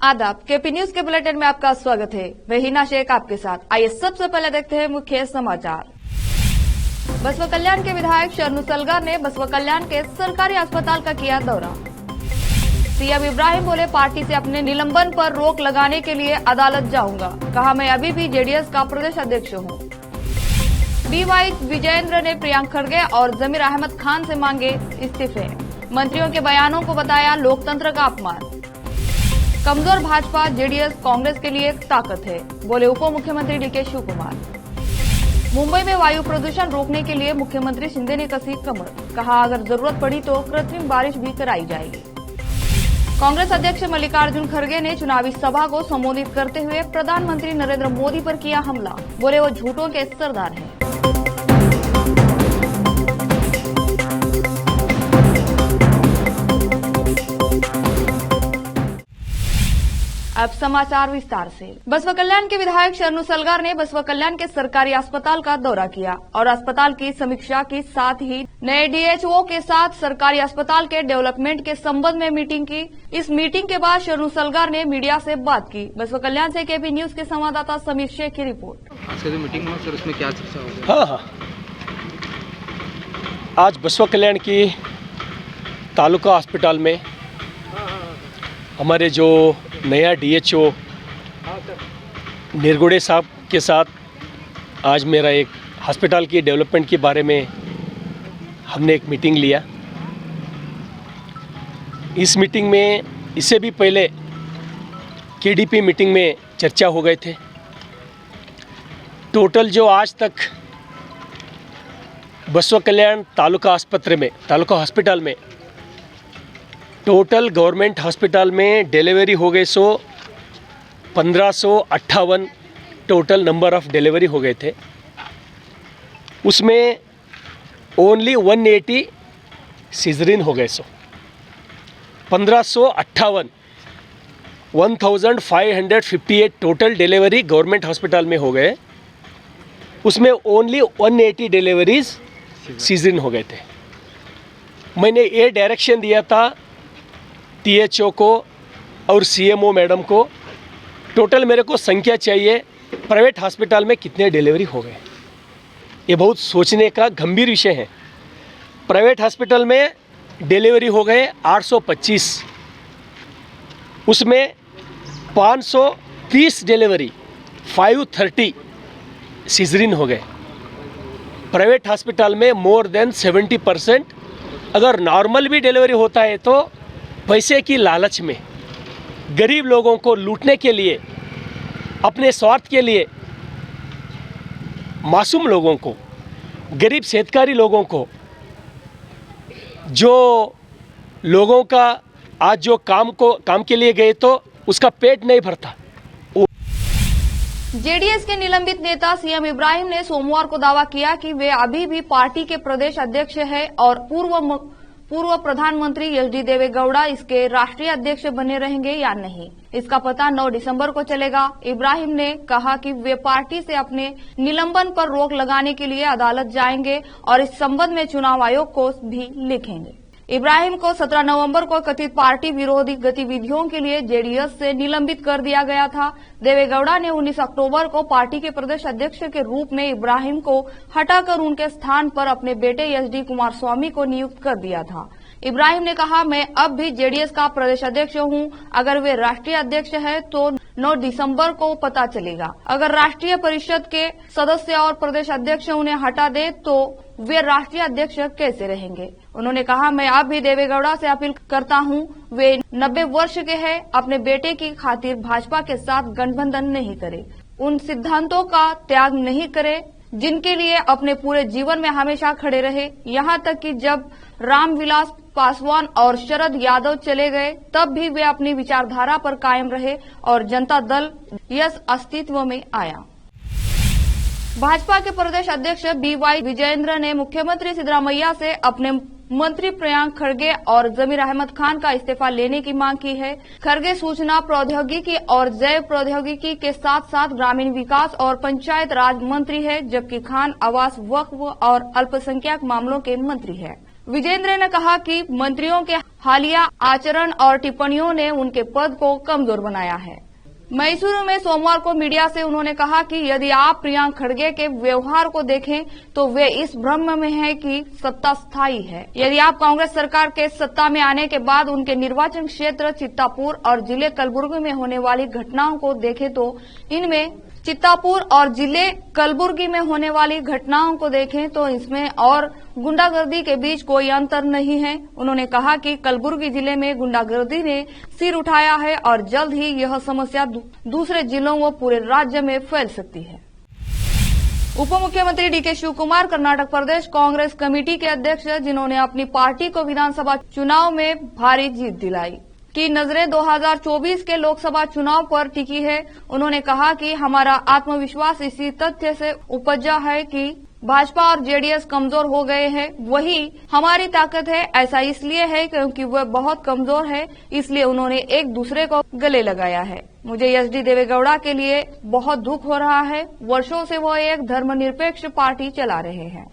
आदाब, KP news के bulletin में आपका स्वागत है। मैं हिना शेख आपके साथ। आइए सबसे पहले देखते हैं मुख्य समाचार। बसवा कल्याण के विधायक शरणु सलगर ने बसवा कल्याण के सरकारी अस्पताल का किया दौरा। सीएम इब्राहिम बोले, पार्टी से अपने निलंबन पर रोक लगाने के लिए अदालत जाऊंगा। कहा, मैं अभी भी जेडीएस का प्रदेश अध्यक्ष हूं। बीवाई विजेंद्र ने प्रियंका खड़गे और जमीर अहमद खान से मांगे इस्तीफे। मंत्रियों के बयानों को बताया लोकतंत्र का अपमान। कमजोर भाजपा जेडीएस कांग्रेस के लिए ताकत है, बोले उप मुख्यमंत्री डीके शिव कुमार। मुंबई में वायु प्रदूषण रोकने के लिए मुख्यमंत्री शिंदे ने कसी कमर। कहा, अगर जरूरत पड़ी तो कृत्रिम बारिश भी कराई जाएगी। कांग्रेस अध्यक्ष मल्लिकार्जुन खड़गे ने चुनावी सभा को संबोधित करते हुए प्रधानमंत्री नरेंद्र मोदी पर किया हमला। बोले वो झूठों के सरदार हैं। अब समाचार विस्तार से। बसवा कल्याण के विधायक शरणु सलगर ने बसवा कल्याण के सरकारी अस्पताल का दौरा किया और अस्पताल की समीक्षा की, साथ ही नए डीएचओ के साथ सरकारी अस्पताल के डेवलपमेंट के संबंध में मीटिंग की। इस मीटिंग के बाद शरणु सलगर ने मीडिया से बात की। बसवा कल्याण से केपी न्यूज के संवाददाता समीर शेख की रिपोर्ट। आज जो मीटिंग हुआ सर, उसमें क्या चर्चा होगी? हाँ, आज बसवा कल्याण की तालुका अस्पताल में हमारे जो नया डीएचओ निरगुड़े साहब के साथ आज मेरा एक हॉस्पिटल की डेवलपमेंट के बारे में हमने एक मीटिंग लिया। इस मीटिंग में इससे भी पहले केडीपी मीटिंग में चर्चा हो गए थे। टोटल जो आज तक बसवा कल्याण तालुका हॉस्पिटल में टोटल गवर्नमेंट हॉस्पिटल में डिलीवरी हो गए 1558 टोटल नंबर ऑफ डिलीवरी हो गए थे। उसमें ओनली 180 सीजरिन हो गए। 1558 1558 टोटल डिलीवरी गवर्नमेंट हॉस्पिटल में हो गए। उसमें ओनली 180 डिलीवरीज सीजरिन हो गए थे। मैंने ये डायरेक्शन दिया था टीएचओ को और सीएमओ मैडम को, टोटल मेरे को संख्या चाहिए प्राइवेट हॉस्पिटल में कितने डिलीवरी हो गए। ये बहुत सोचने का गंभीर विषय है। प्राइवेट हॉस्पिटल में डिलीवरी हो गए 825, उसमें 530 डिलीवरी 530 सीजरिन हो गए। प्राइवेट हॉस्पिटल में मोर देन 70%। अगर नॉर्मल भी डिलीवरी होता है तो पैसे की लालच में गरीब लोगों को लूटने के लिए, अपने स्वार्थ के लिए मासूम लोगों को, गरीब शेतकारी लोगों को, जो लोगों का आज जो काम के लिए गए तो उसका पेट नहीं भरता। जेडीएस के निलंबित नेता सीएम इब्राहिम ने सोमवार को दावा किया कि वे अभी भी पार्टी के प्रदेश अध्यक्ष हैं और पूर्व प्रधानमंत्री एचडी देवेगौड़ा इसके राष्ट्रीय अध्यक्ष बने रहेंगे या नहीं, इसका पता 9 दिसंबर को चलेगा। इब्राहिम ने कहा कि वे पार्टी से अपने निलंबन पर रोक लगाने के लिए अदालत जाएंगे और इस संबंध में चुनाव आयोग को भी लिखेंगे। इब्राहिम को 17 नवंबर को कथित पार्टी विरोधी गतिविधियों के लिए जेडीएस से निलंबित कर दिया गया था। देवेगौड़ा ने 19 अक्टूबर को पार्टी के प्रदेश अध्यक्ष के रूप में इब्राहिम को हटाकर उनके स्थान पर अपने बेटे एचडी कुमारस्वामी को नियुक्त कर दिया था। इब्राहिम ने कहा, मैं अब भी जेडीएस का प्रदेश अध्यक्ष हूं। अगर वे राष्ट्रीय अध्यक्ष हैं तो 9 दिसंबर को पता चलेगा। अगर राष्ट्रीय परिषद के सदस्य और प्रदेश अध्यक्ष उन्हें हटा दे तो वे राष्ट्रीय अध्यक्ष कैसे रहेंगे। उन्होंने कहा, मैं अब भी देवेगौड़ा से अपील करता हूं, वे 90 वर्ष के हैं, अपने बेटे की खातिर भाजपा के साथ गठबंधन नहीं करे, उन सिद्धांतों का त्याग नहीं करे जिनके लिए अपने पूरे जीवन में हमेशा खड़े रहे। यहाँ तक कि जब रामविलास पासवान और शरद यादव चले गए तब भी वे अपनी विचारधारा पर कायम रहे और जनता दल यस अस्तित्व में आया। भाजपा के प्रदेश अध्यक्ष बीवाई विजेंद्र ने मुख्यमंत्री सिद्धरामैया से अपने मंत्री प्रियंका खड़गे और जमीर अहमद खान का इस्तीफा लेने की मांग की है। खड़गे सूचना प्रौद्योगिकी और जैव प्रौद्योगिकी के साथ साथ ग्रामीण विकास और पंचायत राज मंत्री है, जबकि खान आवास, वक्फ और अल्पसंख्यक मामलों के मंत्री है। विजेंद्र ने कहा कि मंत्रियों के हालिया आचरण और टिप्पणियों ने उनके पद को कमजोर बनाया है। मैसूरू में सोमवार को मीडिया से उन्होंने कहा कि यदि आप प्रियंक खड़गे के व्यवहार को देखें तो वे इस भ्रम में हैं कि सत्ता स्थायी है। यदि आप कांग्रेस सरकार के सत्ता में आने के बाद उनके निर्वाचन क्षेत्र चित्तापुर और जिले कलबुर्गी में होने वाली घटनाओं को देखें तो इनमें चित्तापुर और जिले कलबुर्गी में होने वाली घटनाओं को देखें तो इसमें और गुंडागर्दी के बीच कोई अंतर नहीं है। उन्होंने कहा कि कलबुर्गी जिले में गुंडागर्दी ने सिर उठाया है और जल्द ही यह समस्या दूसरे जिलों व पूरे राज्य में फैल सकती है। उप मुख्यमंत्री डीके शिवकुमार कर्नाटक प्रदेश कांग्रेस कमेटी के अध्यक्ष, जिन्होंने अपनी पार्टी को विधानसभा चुनाव में भारी जीत दिलाई, की नजरें 2024 के लोकसभा चुनाव पर टिकी है। उन्होंने कहा कि हमारा आत्मविश्वास इसी तथ्य से उपजा है कि भाजपा और जेडीएस कमजोर हो गए हैं, वही हमारी ताकत है। ऐसा इसलिए है क्योंकि वह बहुत कमजोर है, इसलिए उन्होंने एक दूसरे को गले लगाया है। मुझे एचडी देवेगौड़ा के लिए बहुत दुख हो रहा है। वर्षों से वो एक धर्मनिरपेक्ष पार्टी चला रहे हैं।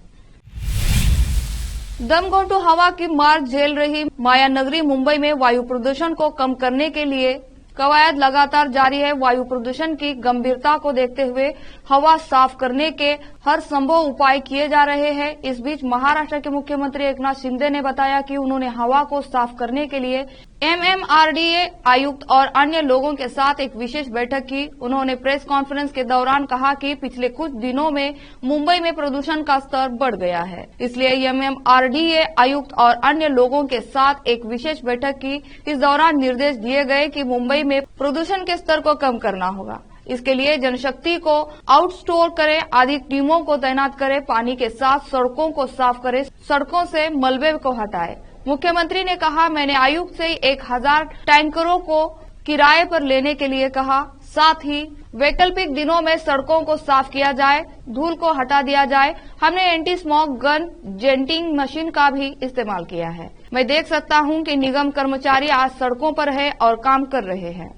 दमघोंटू हवा की मार झेल रही माया नगरी मुंबई में वायु प्रदूषण को कम करने के लिए कवायद लगातार जारी है। वायु प्रदूषण की गंभीरता को देखते हुए हवा साफ करने के हर संभव उपाय किए जा रहे हैं। इस बीच महाराष्ट्र के मुख्यमंत्री एकनाथ शिंदे ने बताया कि उन्होंने हवा को साफ करने के लिए एमएमआरडीए आयुक्त और अन्य लोगों के साथ एक विशेष बैठक की। उन्होंने प्रेस कॉन्फ्रेंस के दौरान कहा कि पिछले कुछ दिनों में मुंबई में प्रदूषण का स्तर बढ़ गया है, इसलिए एमएमआरडीए आयुक्त और अन्य लोगों के साथ एक विशेष बैठक की। इस दौरान निर्देश दिए गए कि मुंबई में प्रदूषण के स्तर को कम करना होगा। इसके लिए जनशक्ति को आउटस्टोर करें, अधिक टीमों को तैनात करें, पानी के साथ सड़कों को साफ करें, सड़कों से मलबे को हटाएं। मुख्यमंत्री ने कहा, मैंने आयुक्त से 1000 टैंकरों को किराए पर लेने के लिए कहा। साथ ही वैकल्पिक दिनों में सड़कों को साफ किया जाए, धूल को हटा दिया जाए। हमने एंटी स्मॉग गन जेंटिंग मशीन का भी इस्तेमाल किया है। मैं देख सकता हूं कि निगम कर्मचारी आज सड़कों पर है और काम कर रहे हैं।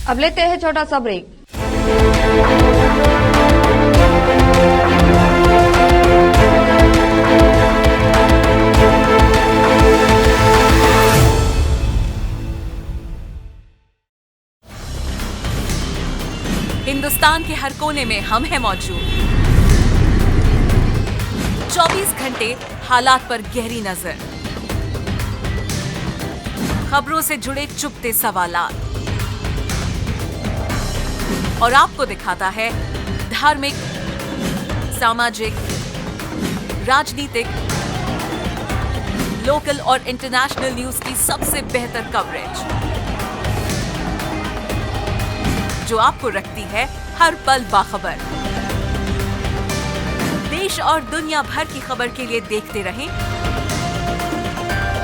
अब लेते हैं छोटा सा ब्रेक। हिंदुस्तान के हर कोने में हम हैं मौजूद। 24 घंटे हालात पर गहरी नजर, खबरों से जुड़े चुपते सवालात, और आपको दिखाता है धार्मिक, सामाजिक, राजनीतिक, लोकल और इंटरनेशनल न्यूज की सबसे बेहतर कवरेज, जो आपको रखती है हर पल बाखबर। देश और दुनिया भर की खबर के लिए देखते रहें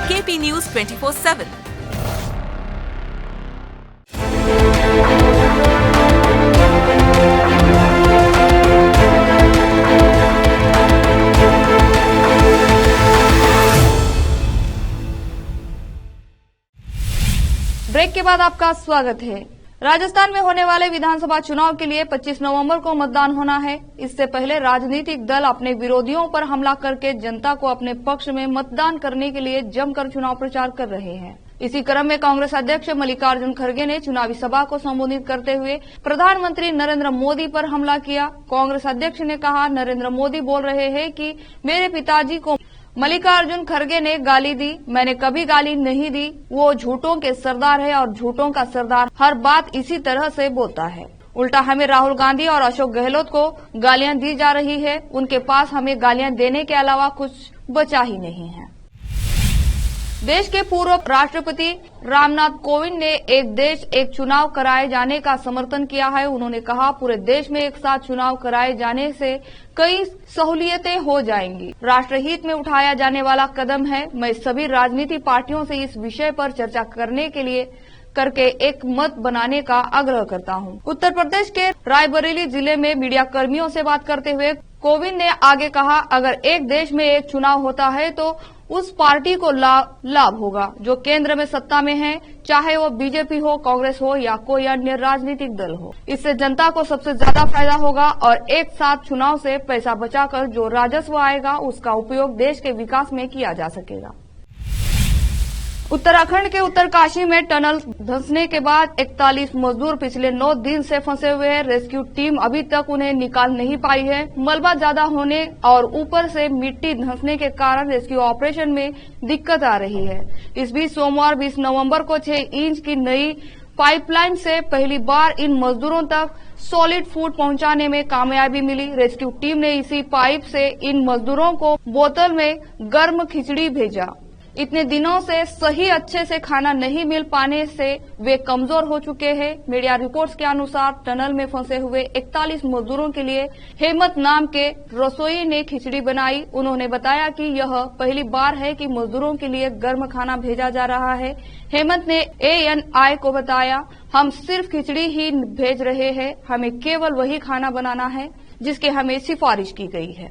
केपी न्यूज 24/7। ब्रेक के बाद आपका स्वागत है। राजस्थान में होने वाले विधानसभा चुनाव के लिए 25 नवंबर को मतदान होना है। इससे पहले राजनीतिक दल अपने विरोधियों पर हमला करके जनता को अपने पक्ष में मतदान करने के लिए जमकर चुनाव प्रचार कर रहे हैं। इसी क्रम में कांग्रेस अध्यक्ष मल्लिकार्जुन खड़गे ने चुनावी सभा को संबोधित करते हुए प्रधानमंत्री नरेंद्र मोदी पर हमला किया। कांग्रेस अध्यक्ष ने कहा, नरेंद्र मोदी बोल रहे हैं कि मेरे पिताजी को मल्लिकार्जुन खड़गे ने गाली दी। मैंने कभी गाली नहीं दी। वो झूठों के सरदार है और झूठों का सरदार हर बात इसी तरह से बोलता है। उल्टा हमें राहुल गांधी और अशोक गहलोत को गालियां दी जा रही है। उनके पास हमें गालियां देने के अलावा कुछ बचा ही नहीं है। देश के पूर्व राष्ट्रपति रामनाथ कोविंद ने एक देश एक चुनाव कराए जाने का समर्थन किया है। उन्होंने कहा, पूरे देश में एक साथ चुनाव कराए जाने से कई सहूलियतें हो जाएंगी। राष्ट्रहित में उठाया जाने वाला कदम है। मैं सभी राजनीतिक पार्टियों से इस विषय पर चर्चा करके एक मत बनाने का आग्रह करता हूं। उत्तर प्रदेश के रायबरेली जिले में मीडिया कर्मियों से बात करते हुए कोविंद ने आगे कहा, अगर एक देश में एक चुनाव होता है तो उस पार्टी को लाभ होगा जो केंद्र में सत्ता में है, चाहे वो बीजेपी हो, कांग्रेस हो या कोई अन्य राजनीतिक दल हो। इससे जनता को सबसे ज्यादा फायदा होगा और एक साथ चुनाव से पैसा बचाकर जो राजस्व आएगा उसका उपयोग देश के विकास में किया जा सकेगा। उत्तराखंड के उत्तरकाशी में टनल धंसने के बाद 41 मजदूर पिछले 9 दिन से फंसे हुए हैं। रेस्क्यू टीम अभी तक उन्हें निकाल नहीं पाई है। मलबा ज्यादा होने और ऊपर से मिट्टी धंसने के कारण रेस्क्यू ऑपरेशन में दिक्कत आ रही है। इस बीच सोमवार 20 नवंबर को 6 इंच की नई पाइपलाइन से पहली बार इन मजदूरों तक सॉलिड फूड पहुंचाने में कामयाबी मिली। रेस्क्यू टीम ने इसी पाइप से इन मजदूरों को बोतल में गर्म खिचड़ी भेजा। इतने दिनों से सही अच्छे से खाना नहीं मिल पाने से वे कमजोर हो चुके हैं। मीडिया रिपोर्ट्स के अनुसार टनल में फंसे हुए 41 मजदूरों के लिए हेमंत नाम के रसोई ने खिचड़ी बनाई। उन्होंने बताया कि यह पहली बार है कि मजदूरों के लिए गर्म खाना भेजा जा रहा है। हेमंत ने ANI को बताया, हम सिर्फ खिचड़ी ही भेज रहे हैं, हमें केवल वही खाना बनाना है जिसकी हमें सिफारिश की गई है।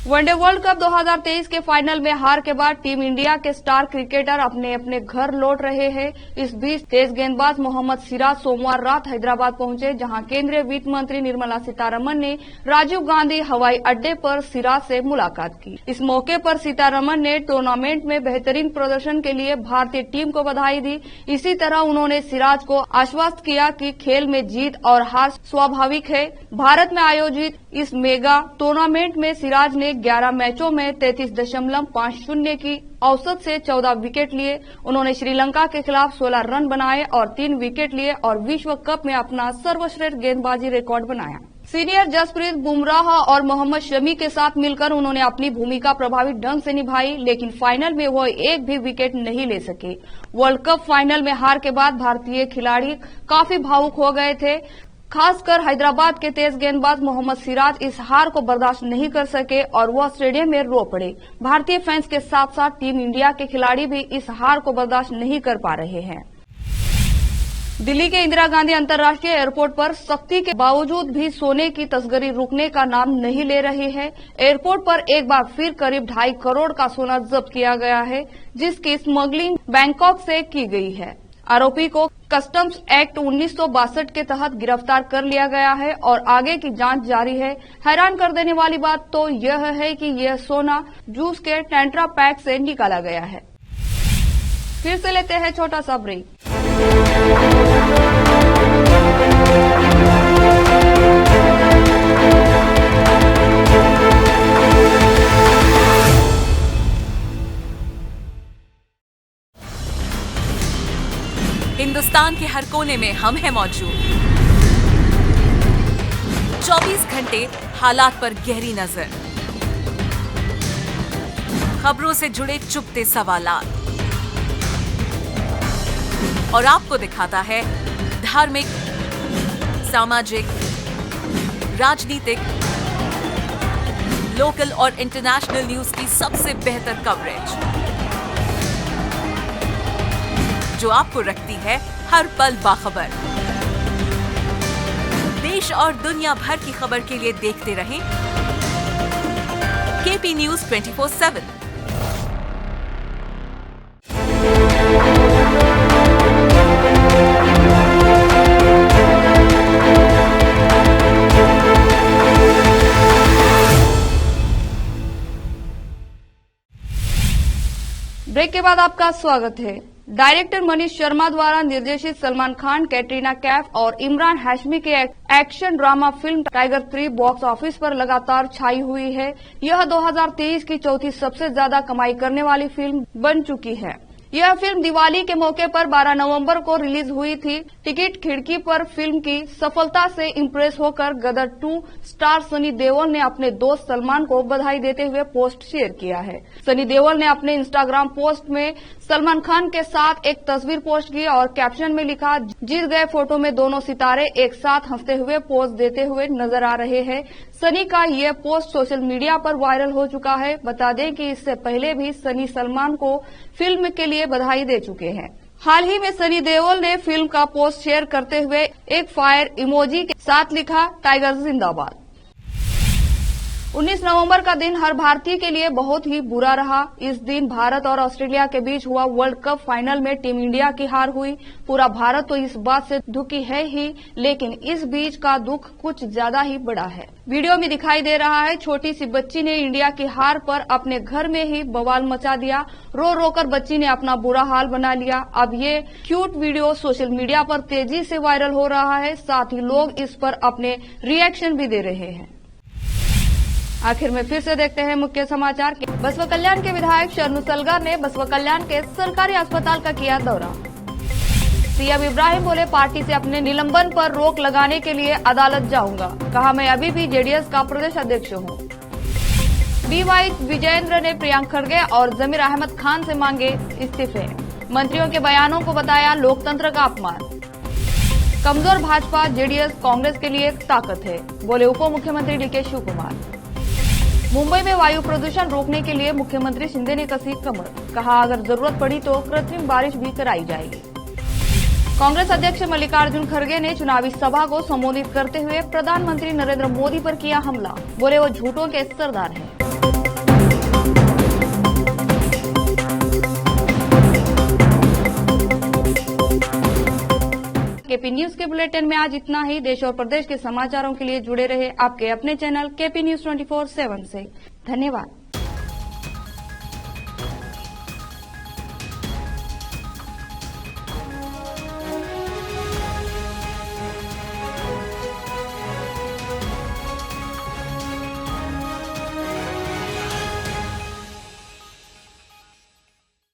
वनडे वर्ल्ड कप 2023 के फाइनल में हार के बाद टीम इंडिया के स्टार क्रिकेटर अपने अपने घर लौट रहे हैं। इस बीच तेज गेंदबाज मोहम्मद सिराज सोमवार रात हैदराबाद पहुंचे, जहां केंद्रीय वित्त मंत्री निर्मला सीतारमण ने राजीव गांधी हवाई अड्डे पर सिराज से मुलाकात की। इस मौके पर सीतारमण ने टूर्नामेंट में बेहतरीन प्रदर्शन के लिए भारतीय टीम को बधाई दी। इसी तरह उन्होंने सिराज को आश्वस्त किया कि खेल में जीत और हार स्वाभाविक है। भारत में आयोजित इस मेगा टूर्नामेंट में सिराज ने 11 मैचों में 33.50 की औसत से 14 विकेट लिए। उन्होंने श्रीलंका के खिलाफ 16 रन बनाए और 3 विकेट लिए और विश्व कप में अपना सर्वश्रेष्ठ गेंदबाजी रिकॉर्ड बनाया। सीनियर जसप्रीत बुमराह और मोहम्मद शमी के साथ मिलकर उन्होंने अपनी भूमिका प्रभावी ढंग से निभाई, लेकिन फाइनल में वो एक भी विकेट नहीं ले सके। वर्ल्ड कप फाइनल में हार के बाद भारतीय खिलाड़ी काफी भावुक हो गए थे। खासकर हैदराबाद के तेज गेंदबाज मोहम्मद सिराज इस हार को बर्दाश्त नहीं कर सके और वह स्टेडियम में रो पड़े। भारतीय फैंस के साथ साथ टीम इंडिया के खिलाड़ी भी इस हार को बर्दाश्त नहीं कर पा रहे हैं। दिल्ली के इंदिरा गांधी अंतर्राष्ट्रीय एयरपोर्ट पर सख्ती के बावजूद भी सोने की तस्करी रुकने का नाम नहीं ले रही है। एयरपोर्ट पर एक बार फिर करीब 2.5 करोड़ का सोना जब्त किया गया है, जिसकी स्मगलिंग बैंकॉक से की गई है। आरोपी को कस्टम्स एक्ट 1962 के तहत गिरफ्तार कर लिया गया है और आगे की जांच जारी है। हैरान कर देने वाली बात तो यह है कि यह सोना जूस के टेट्रा पैक से निकाला गया है। फिर से लेते हैं छोटा सा ब्रेक। हिंदुस्तान के हर कोने में हम हैं मौजूद। 24 घंटे हालात पर गहरी नजर, खबरों से जुड़े चुपते सवालात और आपको दिखाता है धार्मिक, सामाजिक, राजनीतिक, लोकल और इंटरनेशनल न्यूज की सबसे बेहतर कवरेज, जो आपको रखती है हर पल बाखबर। देश और दुनिया भर की खबर के लिए देखते रहें KP News 24/7। ब्रेक के बाद आपका स्वागत है। डायरेक्टर मनीष शर्मा द्वारा निर्देशित सलमान खान, कैटरीना कैफ और इमरान हाशमी की action drama film tiger 3 box office पर लगातार छाई हुई है। यह 2023 की चौथी सबसे ज्यादा कमाई करने वाली फिल्म बन चुकी है। यह फिल्म दिवाली के मौके पर 12 नवंबर को रिलीज हुई थी। टिकट खिड़की पर फिल्म की सफलता से इम्प्रेस होकर गदर 2 स्टार सनी देओल ने अपने दोस्त सलमान को बधाई देते हुए पोस्ट शेयर किया है। सनी देओल ने अपने इंस्टाग्राम पोस्ट में सलमान खान के साथ एक तस्वीर पोस्ट की और कैप्शन में लिखा, जीत गए फोटो में दोनों सितारे एक साथ हंसते हुए पोज देते हुए नजर आ रहे हैं। सनी का यह पोस्ट सोशल मीडिया पर वायरल हो चुका है। बता दें कि इससे पहले भी सनी सलमान को फिल्म के लिए बधाई दे चुके हैं। हाल ही में सनी देओल ने फिल्म का पोस्ट शेयर करते हुए एक फायर इमोजी के साथ लिखा, टाइगर जिंदाबाद। 19 नवंबर का दिन हर भारतीय के लिए बहुत ही बुरा रहा। इस दिन भारत और ऑस्ट्रेलिया के बीच हुआ वर्ल्ड कप फाइनल में टीम इंडिया की हार हुई। पूरा भारत तो इस बात से दुखी है ही, लेकिन इस बीच का दुख कुछ ज्यादा ही बड़ा है। वीडियो में दिखाई दे रहा है, छोटी सी बच्ची ने इंडिया की हार पर अपने घर में ही बवाल मचा दिया। रो रो कर बच्ची ने अपना बुरा हाल बना लिया। अब ये क्यूट वीडियो सोशल मीडिया पर तेजी से वायरल हो रहा है, साथ ही लोग इस पर अपने रिएक्शन भी दे रहे हैं। आखिर में फिर से देखते हैं मुख्य समाचार। बसवा कल्याण के विधायक शरणु सलगर ने बसवा कल्याण के सरकारी अस्पताल का किया दौरा। सीएम इब्राहिम बोले, पार्टी से अपने निलंबन पर रोक लगाने के लिए अदालत जाऊंगा। कहा, मैं अभी भी जेडीएस का प्रदेश अध्यक्ष हूं। बीवाई विजेंद्र ने प्रियंक खड़गे और जमीर अहमद खान से मांगे इस्तीफे। मंत्रियों के बयानों को बताया लोकतंत्र का अपमान। कमजोर भाजपा जेडीएस कांग्रेस के लिए ताकत है, बोले उप मुख्यमंत्री डीके शिव कुमार। मुंबई में वायु प्रदूषण रोकने के लिए मुख्यमंत्री शिंदे ने कसी कमर। कहा, अगर जरूरत पड़ी तो कृत्रिम बारिश भी कराई जाएगी। कांग्रेस अध्यक्ष मल्लिकार्जुन खड़गे ने चुनावी सभा को संबोधित करते हुए प्रधानमंत्री नरेंद्र मोदी पर किया हमला। बोले वो झूठों के सरदार हैं। केपी न्यूज के बुलेटिन में आज इतना ही। देश और प्रदेश के समाचारों के लिए जुड़े रहे आपके अपने चैनल केपी न्यूज 24/7 से। धन्यवाद।